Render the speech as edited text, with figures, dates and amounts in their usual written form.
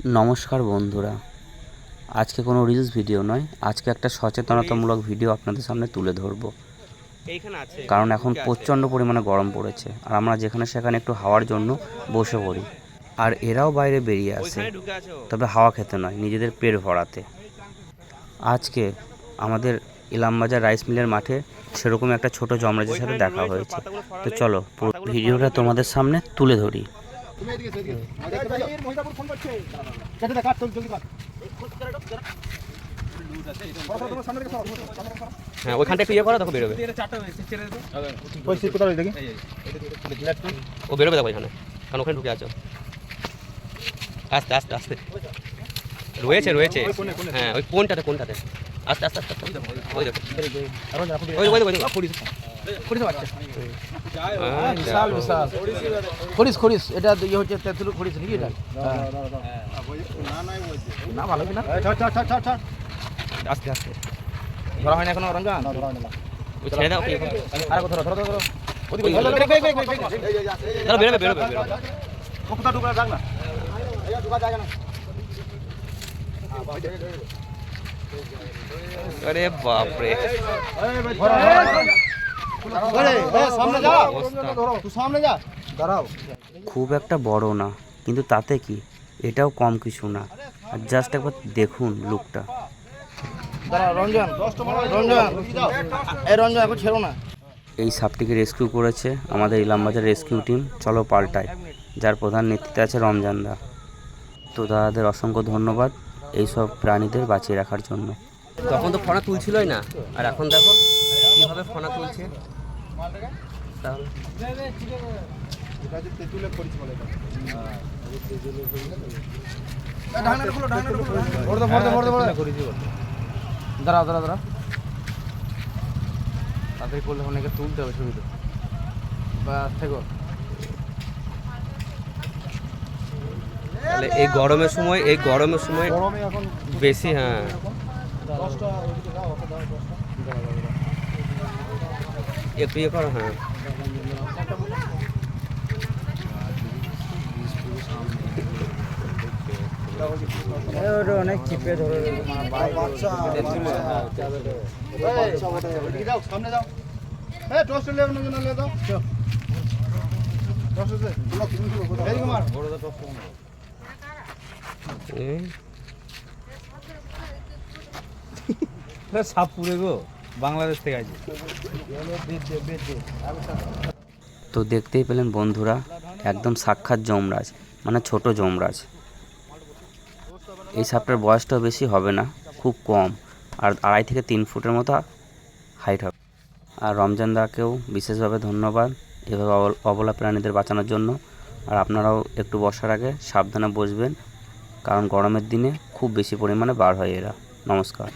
নমস্কার বন্ধুরা, আজকে কোনো রিলস ভিডিও নয়, আজকে একটা সচেতনতামূলক ভিডিও আপনাদের সামনে তুলে ধরবো। কারণ এখন প্রচণ্ড পরিমাণে গরম পড়েছে আর আমরা যেখানে সেখানে একটু হাওয়ার জন্য বসে পড়ি, আর এরাও বাইরে বেরিয়ে আসে, তবে হাওয়া খেতে নয়, নিজেদের পেট ভরাতে। আজকে আমাদের ইলামবাজার রাইস মিলের মাঠে সেরকম একটা ছোট জমরাজের সাথে দেখা হয়েছে। তো চলো পুরো ভিডিওটা তোমাদের সামনে তুলে ধরি। হ্যাঁ, ওইখানটা একটু ইয়ে করো, দেখো বেরোবে। ও বেরোবে দেখো এখানে, কারণ ওখানে ঢুকে আছো। আস্তে আস্তে আস্তে রয়েছে রয়েছে। হ্যাঁ, ওই কোনটাতে আস্তে আস্তে আস্তে ওই দেখো, খরিস এটা ইয়ে হচ্ছে তেঁতুল খরিস নাকি এটা? না ভালো কিনা, আস্তে আস্তে ধরা হয় না এখনো রঞ্জন। ওই ছেড়ে দাও, আর ধরো ধরো ধরো বেরোবে বেরোবে বেরোবে। আরে বাপরে, খুব একটা বড় না, কিন্তু তাতে কি, এটাও কম কিছু না। আর জাস্ট একবার দেখুন লুকটা। রঞ্জন এখন ছেড়ো না। এই সাপটিকে রেস্কিউ করেছে আমাদের ইলামবাজার রেস্কিউ টিম চলো পাল্টায়, যার প্রধান নেতৃত্বে আছে রমজান দা। তো দাদাদের অসংখ্য ধন্যবাদ এইসব প্রাণীদের বাঁচিয়ে রাখার জন্য। তখন তো ফোনা তুলছিলই না, আর এখন দেখো কিভাবে ফোনা তুলছে। দাঁড়াও তাড়াতাড়ি করলে অনেকে তুলতে হবে ছবিটা বা থেকো। তাহলে এই গরমের সময় বেশি। হ্যাঁ, একটু ইয়ে করো। হ্যাঁ, অনেক চিপে ধরে সাপ পুরে গো, বাংলাদেশ থেকে আছে। তো দেখতেই পেলেন বন্ধুরা, একদম সাক্ষাৎ যমরাজ, মানে ছোট যমরাজ। এই সাপটার বয়সটাও বেশি হবে না, খুব কম, আর 2.5 থেকে 3 ফুটের মতো হাইট হবে। আর রমজান দাকেও বিশেষভাবে ধন্যবাদ এভাবে অবলা প্রাণীদের বাঁচানোর জন্য। আর আপনারাও একটু বসার আগে সাবধানে বসবেন, কারণ গরমের দিনে খুব বেশি পরিমাণে বার হয় এরা। নমস্কার।